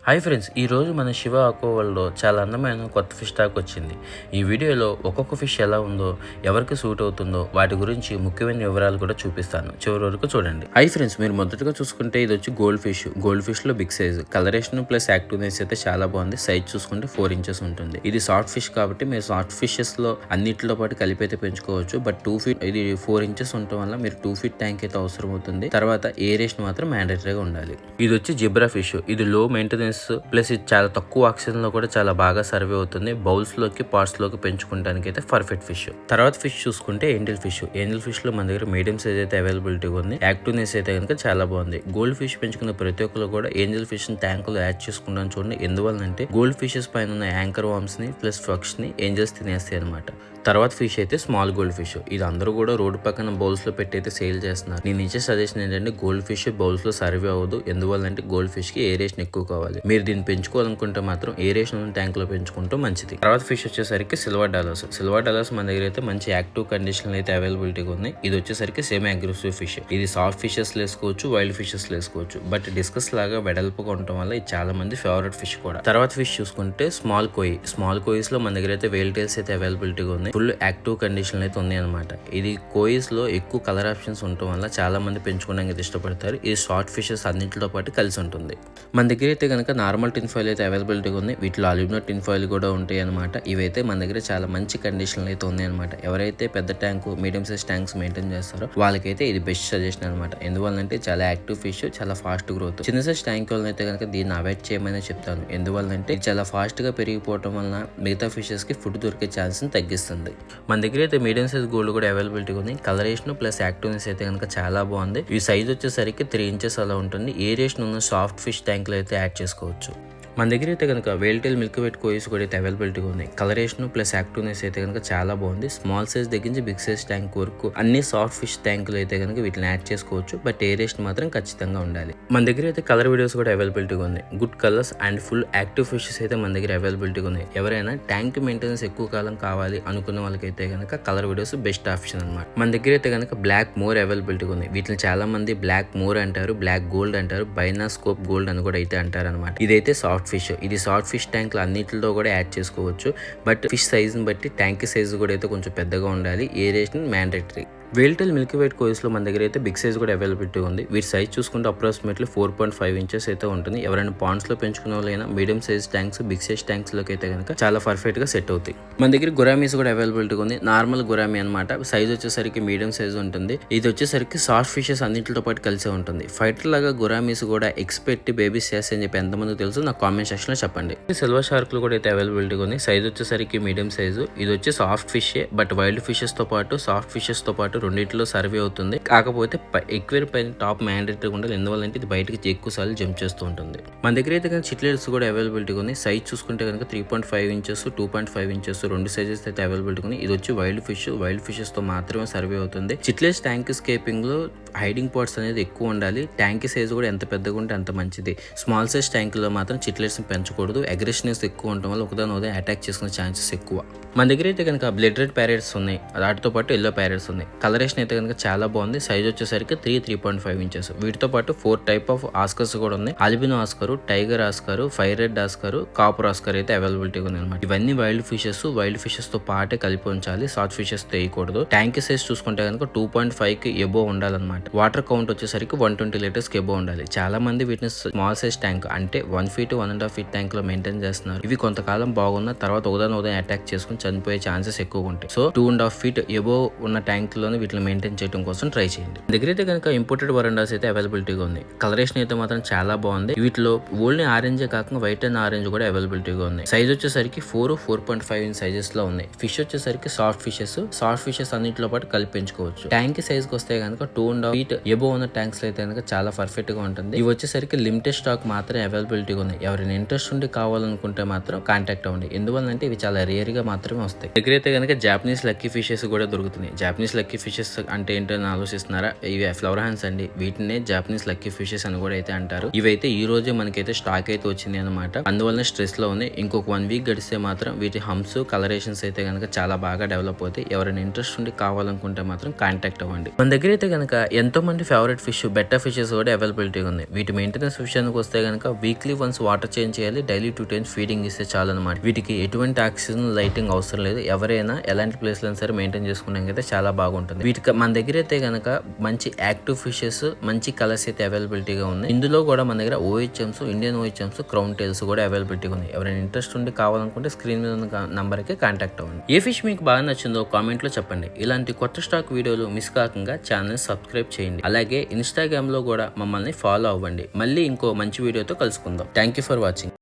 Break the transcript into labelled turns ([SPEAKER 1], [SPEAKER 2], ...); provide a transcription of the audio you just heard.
[SPEAKER 1] Hi friends, ఈరోజు మన Shiva aqua వరల్డ్లో చాలా అందమైన కొత్త ఫిష్ స్టాక్ వచ్చింది. ఈ వీడియోలో ఒక్కొక్క ఫిష్ ఎలా ఉందో, ఎవరికి సూట్ అవుతుందో వాటి గురించి ముఖ్యమైన వివరాలు కూడా చూపిస్తాను. చివరి వరకు చూడండి. హాయ్ ఫ్రెండ్స్, మీరు మొదటగా చూసుకుంటే ఇది వచ్చి గోల్డ్ ఫిష్. గోల్డ్ ఫిష్లో big size, coloration plus activeness అయితే చాలా బాగుంది. సైజ్ చూసుకుంటే 4 ఇంచెస్ ఉంటుంది. ఇది సాఫ్ట్ ఫిష్ కాబట్టి మీరు సాఫ్ట్ ఫిషెస్లో అన్నిటిలో పాటు కలిపి అయితే పెంచుకోవచ్చు. బట్ 2 ఫీట్ ఇది 4 ఇంచెస్ ఉండటం వల్ల మీరు 2 ఫీట్ ట్యాంక్ అయితే అవసరం అవుతుంది. తర్వాత ఏరేషన్ మాత్రం మ్యాండేటరీగా ఉండాలి. ఇది వచ్చి జిబ్రా ఫిష్. ఇది లో మెయింటెనెన్స్ ప్లస్ ఇది చాలా తక్కువ ఆక్సిజన్ లో కూడా చాలా బాగా సర్వే అవుతుంది. బౌల్స్ లోకి పాట్స్ లోకి పెంచుకోవడానికి అయితే పర్ఫెక్ట్ ఫిష్. తర్వాత ఫిష్ చూసుకుంటే ఏంజల్ ఫిష్. ఏంజల్ ఫిష్ లో మన దగ్గర మీడియం సైజ్ అయితే అవైలబిలిటీ ఉంది. యాక్టివ్నెస్ అయితే కనుక చాలా బాగుంది. గోల్డ్ ఫిష్ పెంచుకున్న ప్రతి ఒక్కరు కూడా ఏంజల్ ఫిష్ ని ట్యాంక్ లో యాడ్ చేసుకుంటాను చూడండి. ఎందువల్లంటే గోల్డ్ ఫిషెస్ పైన ఉన్న యాంకర్ వామ్స్ ని ప్లస్ ఫ్రక్స్ ని ఏంజల్స్ తినేస్తాయి అనమాట. తర్వాత ఫిష్ అయితే స్మాల్ గోల్డ్ ఫిష్. ఇది అందరూ కూడా రోడ్డు పక్కన బౌల్స్ లో పెట్టి అయితే సేల్ చేస్తున్నారు. నేను ఇచ్చే సజెషన్ ఏంటంటే గోల్డ్ ఫిష్ బౌల్స్ లో సర్వే అవ్వదు. ఎందువల్లంటే గోల్డ్ ఫిష్ కి ఏరేషన్ ఎక్కువ కావాలి. మీరు దీన్ని పెంచుకోవాలనుకుంటే మాత్రం ఏరేషన్ ట్యాంక్ లో పెంచుకుంటూ మంచిది. తర్వాత ఫిష్ వచ్చేసరికి సిల్వర్ డాలర్స్. సిల్వర్ డాలర్స్ మన దగ్గర అయితే మంచి యాక్టివ్ కండిషన్ అయితే అవైలబిలిటీగా ఉంది. ఇది వచ్చేసరికి సేమ్ అగ్రెసివ్ ఫిష్. ఇది సాఫ్ట్ ఫిషెస్ వేసుకోవచ్చు, వైల్డ్ ఫిషెస్ వేసుకోవచ్చు. బట్ డిస్కస్ లాగా వెడల్పుగా ఉండటం వల్ల ఇది చాలా మంది ఫేవరెట్ ఫిష్ కూడా. తర్వాత ఫిష్ చూసుకుంటే స్మాల్ కోయి. స్మాల్ కోయిస్ లో మన దగ్గర అయితే వేల్ టైల్స్ అయితే అవైలబిలిటీగా ఉంది. ఫుల్ యాక్టివ్ కండిషన్ అయితే ఉంది అనమాట. ఇది కోయిస్ లో ఎక్కువ కలర్ ఆప్షన్స్ ఉండటం వల్ల చాలా మంది పెంచుకోవడానికి ఇష్టపడతారు. ఇది షార్ట్ ఫిషెస్ అన్నింటితో పాటు కలిసి ఉంటుంది. మన దగ్గర అయితే కనుక నార్మల్ టిన్ ఫాయిల్ అయితే అవైలబిలిటీగా ఉంది. వీటిలో అల్యూమినియం టిన్ ఫాయిల్ కూడా ఉంటాయి అనమాట. ఇవైతే మన దగ్గర చాలా మంచి కండిషన్ అయితే ఉన్నాయి అనమాట. ఎవరైతే పెద్ద tank, medium size tanks maintain చేస్తారో వాళ్ళకైతే ఇది బెస్ట్ సజెషన్ అనమాట. ఎందువల్లంటే చాలా యాక్టివ్ ఫిష్, చాలా ఫాస్ట్ గ్రోత్. చిన్న సైజ్ ట్యాంక్ వాళ్ళని అయితే కనుక దీన్ని అవాయిడ్ చేయమని చెప్తాను. ఎందువల్లంటే చాలా ఫాస్ట్ గా పెరిగిపోవడం వల్ల మిగతా ఫిషెస్ కి ఫుడ్ దొరికే ఛాన్స్ తగ్గిస్తుంది. మన దగ్గర అయితే మీడియం సైజ్ గోల్డ్ కూడా అవైలబిలిటీ ఉంది. కలరేషన్ ప్లస్ యాక్టివ్నెస్ అయితే కనుక చాలా బాగుంది. ఈ సైజ్ వచ్చేసరికి 3 ఇంచెస్ అలా ఉంటుంది. ఏరేషన్ ఉన్న సాఫ్ట్ ఫిష్ ట్యాంక్ లో అయితే యాడ్ చేసుకోవచ్చు. మన దగ్గర అయితే కనుక వేల్టైల్ మిల్క్ వెట్ కోయిస్ కూడా అయితే అవైలబిలిటీగా ఉన్నాయి. కలరేషన్ ప్లస్ యాక్టివ్నెస్ అయితే కనుక చాలా బాగుంది. స్మాల్ సైజ్ దగ్గర నుంచి బిగ్ సైజ్ ట్యాంక్ వరకు అన్ని సాఫ్ట్ ఫిష్ ట్యాంకులు అయితే కనుక వీటిని యాడ్ చేసుకోవచ్చు. బట్ ఏరేషన్ మాత్రం ఖచ్చితంగా ఉండాలి. మన దగ్గర అయితే కలర్ వీడియోస్ కూడా అవైలబిలిటీగా ఉంది. Good colours and full active fishes అయితే మన దగ్గర అవైలబిలిటీగా ఉన్నాయి. ఎవరైనా ట్యాంక్ మెయింటెనెన్స్ ఎక్కువ కాలం కావాలి అనుకున్న వాళ్ళకైతే కనుక కలర్ వీడియోస్ బెస్ట్ ఆప్షన్ అనమాట. మన దగ్గర అయితే కనుక బ్లాక్ మోర్ అవైలబిలిటీగా ఉంది. వీటిని చాలా మంది బ్లాక్ మోర్ అంటారు, బ్లాక్ గోల్డ్ అంటారు, బైనాస్కోప్ గోల్డ్ అని కూడా అయితే అంటారు అనమాట. ఇదైతే సాఫ్ట్ ఫిష్. ఇది సాఫ్ట్ ఫిష్ ట్యాంక్ అన్నింటిలో కూడా యాడ్ చేసుకోవచ్చు. బట్ ఫిష్ సైజ్ బట్టి ట్యాంక్ సైజ్ కూడా అయితే కొంచెం పెద్దగా ఉండాలి. Aeration mandatory. Veiltail milk white kois లో మన దగ్గర అయితే బిగ్ సైజ్ కూడా అవైలబిలిటీ ఉంది. వీటి సైజ్ చూసుకుంటే అప్రాక్సిమేట్లీ 4.5 ఇంచెస్ అయితే ఉంటుంది. ఎవరైనా పాండ్స్ లో పెంచుకునే వాళ్ళైనా medium size tanks, big size tanks లోకి అయితే కనుక చాలా పర్ఫెక్ట్ గా సెట్ అవుతాయి. మన దగ్గర గురామీస్ కూడా అవైలబిలిటీ ఉంది. నార్మల్ గురామీ అనమాట. సైజ్ వచ్చేసరికి మీడియం సైజ్ ఉంటుంది. ఇది వచ్చేసరికి సాఫ్ట్ ఫిషెస్ అన్నింటితో పాటు కలిసే ఉంటుంది. ఫైటర్ లాగా గురామీస్ కూడా ఎక్స్పెక్ట్ బేబీస్ చేస్తాయని చెప్పి ఎంతమంది తెలుసు నాకు కామెంట్ సెక్షన్ లో చెప్పండి. సిల్వర్ షార్క్లు కూడా అయితే అవైలబిలిటీ ఉంది. సైజ్ వచ్చేసరికి మీడియం సైజు. ఇది వచ్చి soft fish, but wild fishes తో పాటు సాఫ్ట్ ఫిషెస్ తో పాటు రెండింటిలో సర్వే అవుతుంది. కాకపోతే ఎక్వేరియం పైన టాప్ మ్యాండేటరీ ఉండాలి. ఎందువల్లంటే ఇది బయటకి ఎక్కువ సార్లు జంప్ చేస్తూ ఉంటుంది. మన దగ్గర అయితే కనుక చిట్లెట్స్ కూడా అవైలబిలిటీ ఉంది. సైజ్ చూసుకుంటే కనుక 3.5 ఇంచెస్, 2.5 ఇంచెస్ రెండు సైజెస్ అయితే అవైలబిలిటీ ఉంది. ఇది వచ్చి వైల్డ్ ఫిష్. వైల్డ్ ఫిషెస్ తో మాత్రమే సర్వే అవుతుంది. చిట్లెట్స్ ట్యాంక్ స్కేపింగ్ లో హైడింగ్ పాట్స్ అనేది ఎక్కువ ఉండాలి. ట్యాంక్ సైజ్ కూడా ఎంత పెద్దగా ఉంటే అంత మంచిది. స్మాల్ సైజ్ ట్యాంక్ లో మాత్రం చిట్లెట్స్ పెంచకూడదు. అగ్రెషనెస్ ఎక్కువ ఉండటం వల్ల ఒకదాని అటాక్ చేసుకునే ఛాన్సెస్ ఎక్కువ. మన దగ్గర అయితే కనుక బ్లడ్ రెడ్ ప్యారెట్స్ ఉన్నాయి. వాటితో పాటు ఎల్లో ప్యారెట్స్ ఉన్నాయి. కలరేషన్ అయితే కనుక చాలా బాగుంది. సైజ్ వచ్చేసరికి 3.5 ఇంచెస్. వీటితో పాటు 4 టైప్ ఆఫ్ ఆస్కర్స్ కూడా ఉన్నాయి. Albino Oscar, tiger Oscar, fire red Oscar, copper Oscar అయితే అవైలబిలిటీ ఉంది అనమాట. ఇవన్నీ వైల్డ్ ఫిషెస్. వైల్డ్ ఫిషెస్ తో పాటే కలిపి ఉంచాలి. సాఫ్ట్ ఫిషెస్ వేయకూడదు. ట్యాంక్ సైజ్ చూసుకుంటే కనుక 2.5 కి ఎబో ఉండాలన్నమాట. వాటర్ కౌంట్ వచ్చేసరికి 120 లీటర్స్ కి ఎబో ఉండాలి. చాలా మంది వీటిని స్మాల్ సైజ్ ట్యాంక్ అంటే 1 ఫీట్ 1.5 ఫీట్ ట్యాంక్ లో మెయింటైన్ చేస్తున్నారు. ఇవి కొంతకాలం బాగున్న తర్వాత ఉదయం అటాక్ చేసుకుని చనిపోయే ఛాన్సెస్ ఎక్కువ ఉంటాయి. సో 2.5 ఫీట్ ఎబో ఉన్న ట్యాంక్ లోనే వీటిని మెయింటైన్ చేయడం కోసం ట్రై చేయండి. దగ్గర అయితే కనుక ఇంపోర్టెడ్ వరండాస్ అయితే అవైలబిలిటీగా ఉంది. కలరేషన్ అయితే మాత్రం చాలా బాగుంది. వీటిలో ఓన్లీ ఆరెంజ్ కాకుండా వైట్ అండ్ ఆరెంజ్ కూడా అవైలబిలిటీగా ఉంది. సైజ్ వచ్చేసరికి 4.5 ఇంచ్ సైజెస్ లో ఉంది. ఫిష్ వచ్చేసరికి సాఫ్ట్ ఫిషెస్. సాఫ్ట్ ఫిషెస్ అన్నింటిలో పాటు కలిపి పెంచుకోవచ్చు. ట్యాంక్ సైజ్ కి వస్తే కనుక 2.5 ఫీట్ ఎబో ఉన్న ట్యాంక్స్ అయితే కనుక చాలా పర్ఫెక్ట్ గా ఉంటుంది. ఇవి వచ్చేసరికి లిమిటెడ్ స్టాక్ మాత్రమే అవైలబిలిటీగా ఉంది. ఎవరైనా ఇంట్రెస్ట్ ఉండి కావాలనుకుంటే మాత్రం కాంటాక్ట్ అవ్వండి. ఎందువల్లంటే ఇవి చాలా రేర్ గా మాత్రమే వస్తాయి. దగ్గర అయితే కనుక జాపనీస్ లక్కీ ఫిషెస్ కూడా దొరుకుతున్నాయి. జాపనీస్ లక్కీ ఫిషెస్ అంటే ఏంటో అని ఆలోచిస్తున్నారా? ఇవి ఫ్లవర్ హ్యాండ్స్ అండి. వీటినే జాపనీస్ లక్కీ ఫిషెస్ అని కూడా అయితే అంటారు. ఇవైతే ఈ రోజే మనకైతే స్టాక్ అయితే వచ్చింది అనమాట. అందువల్ల స్ట్రెస్ లో ఉంది. ఇంకొక 1 వీక్ గడిస్తే మాత్రం వీటి హంప్స్ కలరేషన్స్ అయితే కనుక చాలా బాగా డెవలప్ అవుతాయి. ఎవరైనా ఇంట్రెస్ట్ ఉండి కావాలనుకుంటే మాత్రం కాంటాక్ట్ అవ్వండి. మన దగ్గర అయితే కనుక ఎంతో మంది ఫేవరెట్ ఫిష్ బెటర్ ఫిషెస్ కూడా అవైలబిలిటీ ఉంది. వీటి మెయింటెనెన్స్ విషయానికి వస్తే కనుక వీక్లీ వన్స్ వాటర్ చేంజ్ చేయాలి. డైలీ 2 times ఫీడింగ్ ఇస్తే చాలు అనమాట. వీటికి ఎటువంటి ఆక్సిజన్ లైటింగ్ అవసరం లేదు. ఎవరైనా ఎలాంటి ప్లేస్ లో సరే మెయింటైన్ చేసుకున్నాక అయితే చాలా బాగుంటుంది. వీటికి మన దగ్గర అయితే కనుక మంచి యాక్టివ్ ఫిషెస్ మంచి కలర్స్ అయితే అవైలబిలిటీగా ఉన్నాయి. ఇందులో కూడా మన దగ్గర ఓహెచ్ఎంస్, ఇండియన్ ఓహెచ్ఎంస్, క్రౌన్ టైల్స్ కూడా అవైలబిలిటీగా ఉన్నాయి. ఎవరైనా ఇంట్రెస్ట్ ఉండి కావాలనుకుంటే స్క్రీన్ మీద ఉన్న నంబర్ కి కాంటాక్ట్ అవ్వండి. ఏ ఫిష్ మీకు బాగా నచ్చిందో కామెంట్ లో చెప్పండి. ఇలాంటి కొత్త స్టాక్ వీడియోలు మిస్ కాకుండా ఛానల్ సబ్స్క్రైబ్ చేయండి. అలాగే ఇన్స్టాగ్రామ్ లో కూడా మమ్మల్ని ఫాలో అవ్వండి. మళ్ళీ ఇంకో మంచి వీడియోతో కలుసుకుందాం. Thank you for watching.